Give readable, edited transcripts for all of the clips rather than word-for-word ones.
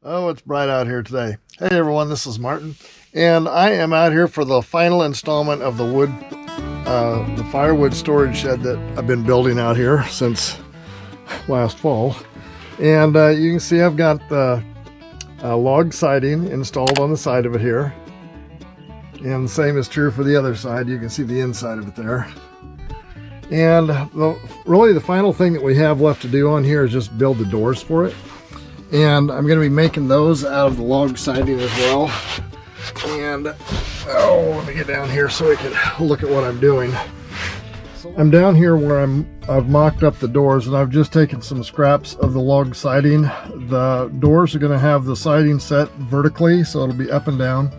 Oh, it's bright out here today. Hey everyone, this is Martin, and I am out here for the final installment of the firewood storage shed that I've been building out here since last fall. And you can see I've got the log siding installed on the side of it here. And the same is true for the other side. You can see the inside of it there. And really the final thing that we have left to do on here is just build the doors for it. And I'm going to be making those out of the log siding as well. And let me get down here so we can look at what I'm doing. I'm down here where I've mocked up the doors, and I've just taken some scraps of the log siding. The doors are going to have the siding set vertically, so it'll be up and down.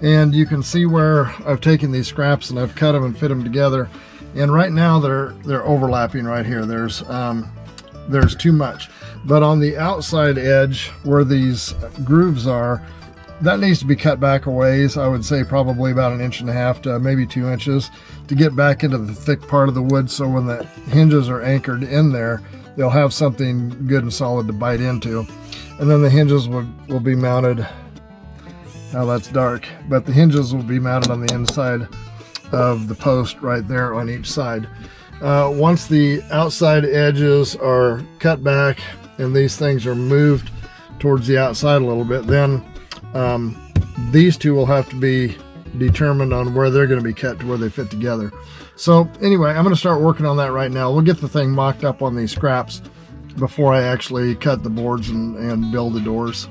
And you can see where I've taken these scraps and I've cut them and fit them together. And right now they're overlapping right here. There's too much. But on the outside edge where these grooves are, that needs to be cut back a ways. I would say probably about 1.5 inches to maybe 2 inches to get back into the thick part of the wood, so when the hinges are anchored in there, they'll have something good and solid to bite into. And then the hinges will be mounted. Now that's dark, but the hinges will be mounted on the inside of the post right there on each side. Once the outside edges are cut back and these things are moved towards the outside a little bit, then these two will have to be determined on where they're going to be cut to where they fit together. So anyway, I'm going to start working on that right now. We'll get the thing mocked up on these scraps before I actually cut the boards and build the doors.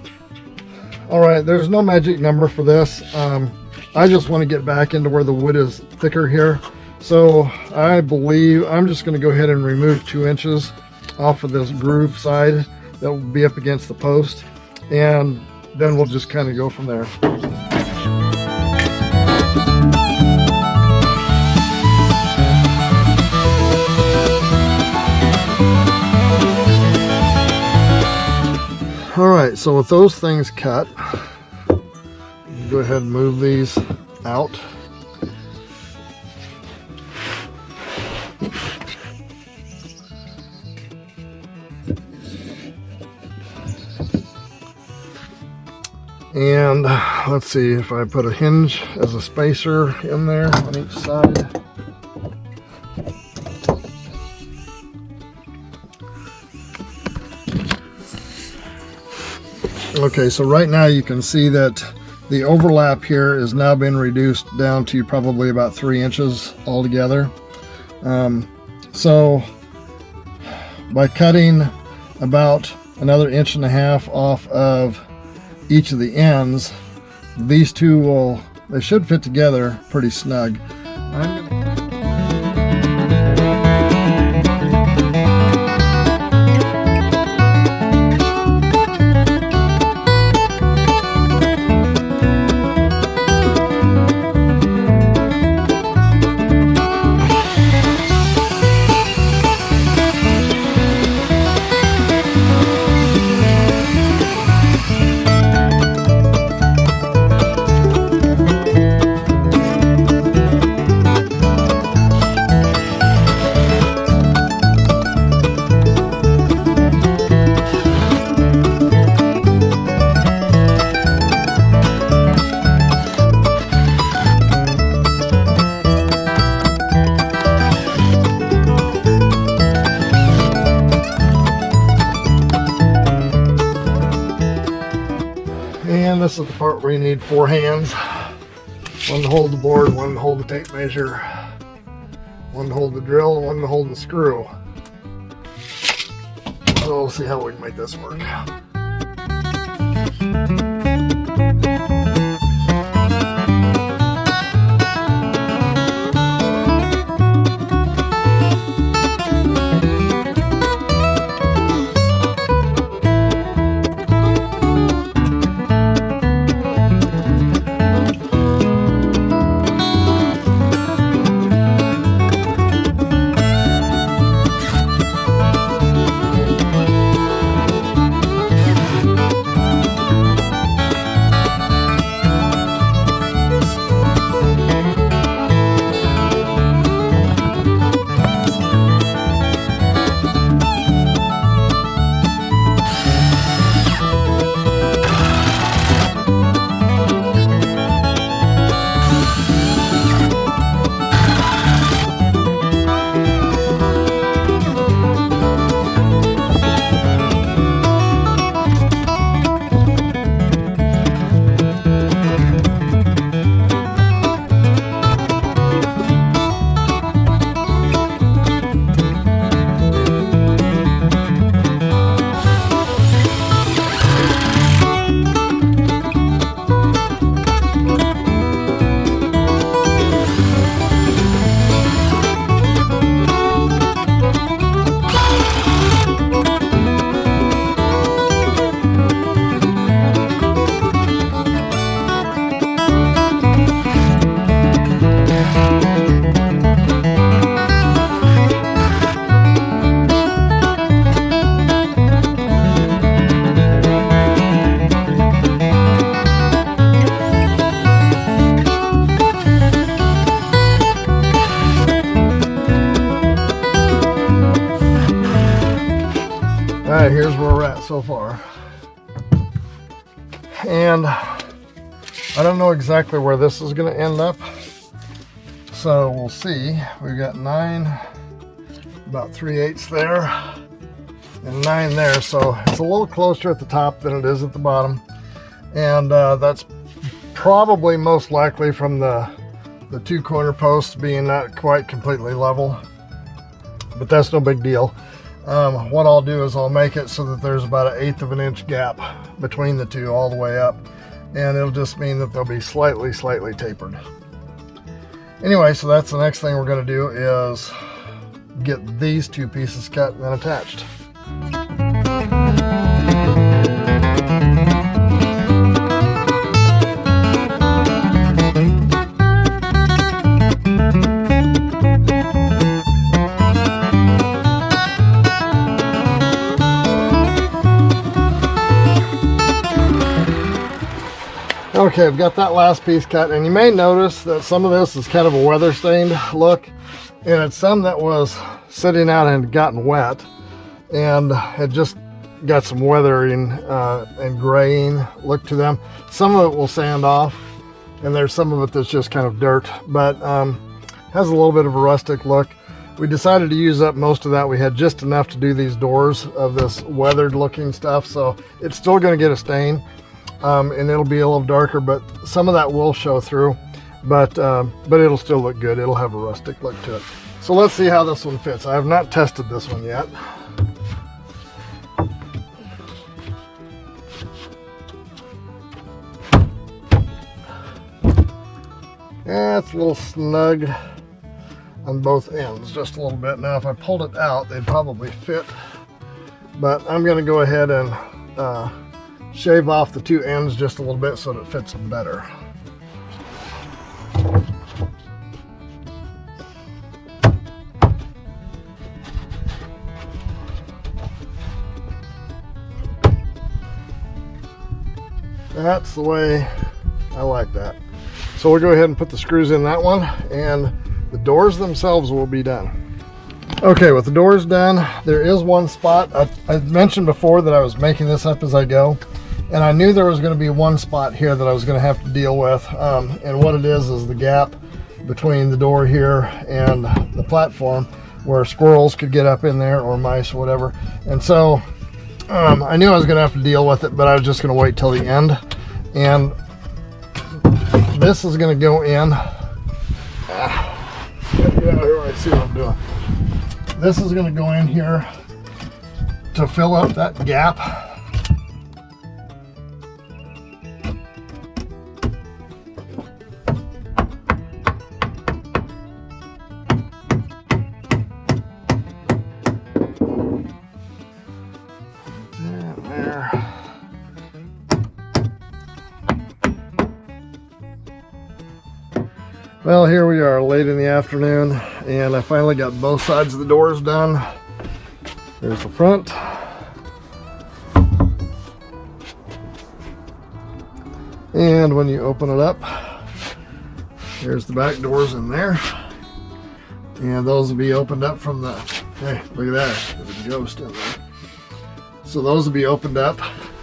All right, there's no magic number for this. I just want to get back into where the wood is thicker here. So I believe I'm just going to go ahead and remove 2 inches off of this groove side that will be up against the post, and then we'll just kind of go from there. All right, so with those things cut, go ahead and move these out. And let's see if I put a hinge as a spacer in there on each side. Okay, so right now you can see that the overlap here has now been reduced down to probably about 3 inches altogether. So by cutting about another 1.5 inches off of each of the ends, these two they should fit together pretty snug. And this is the part where you need 4 hands. One to hold the board, one to hold the tape measure, one to hold the drill, and one to hold the screw. So we'll see how we can make this work. far. And I don't know exactly where this is going to end up, so we'll see. We've got 9, about 3/8 there, and 9 there, so it's a little closer at the top than it is at the bottom. And that's probably most likely from the 2 corner posts being not quite completely level, but that's no big deal. What I'll do is I'll make it so that there's about 1/8 of an inch gap between the 2 all the way up, and it'll just mean that they'll be slightly tapered. Anyway, so that's the next thing we're going to do is get these 2 pieces cut and then attached. Okay, I've got that last piece cut, and you may notice that some of this is kind of a weather stained look, and it's some that was sitting out and gotten wet and had just got some weathering and graying look to them. Some of it will sand off, and there's some of it that's just kind of dirt, but has a little bit of a rustic look. We decided to use up most of that. We had just enough to do these doors of this weathered looking stuff, so it's still going to get a stain. And it'll be a little darker, but some of that will show through, but it'll still look good. It'll have a rustic look to it. So let's see how this one fits. I have not tested this one yet. Yeah, it's a little snug on both ends, just a little bit. Now if I pulled it out, they'd probably fit, but I'm going to go ahead and shave off the 2 ends just a little bit so that it fits them better. That's the way I like that. So we'll go ahead and put the screws in that one, and the doors themselves will be done. Okay, with the doors done, there is one spot. I mentioned before that I was making this up as I go, and I knew there was going to be one spot here that I was going to have to deal with, and what it is the gap between the door here and the platform where squirrels could get up in there, or mice or whatever. And so I knew I was going to have to deal with it, but I was just going to wait till the end. And this is going to go in. Get out here, I see what I'm doing. This is going to go in here to fill up that gap. Well, here we are late in the afternoon, and I finally got both sides of the doors done. There's the front. And when you open it up, there's the back doors in there. And those will be opened up from the, hey, look at that, there's a ghost in there. So those will be opened up.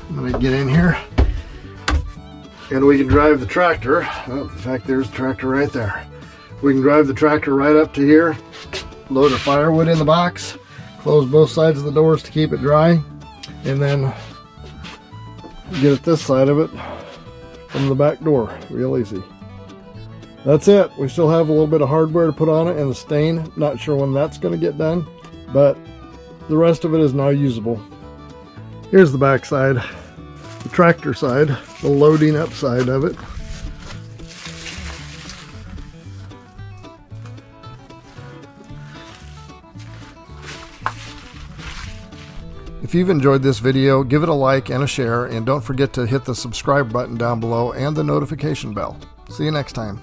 I'm gonna get in here, and we can drive the tractor. Oh, in fact, there's the tractor right there. We can drive the tractor right up to here, load our firewood in the box, close both sides of the doors to keep it dry, and then get at this side of it from the back door real easy. That's it. We still have a little bit of hardware to put on it and the stain. Not sure when that's going to get done, but the rest of it is now usable. Here's the back side. The tractor side, the loading up side of it. If you've enjoyed this video, give it a like and a share, and don't forget to hit the subscribe button down below and the notification bell. See you next time.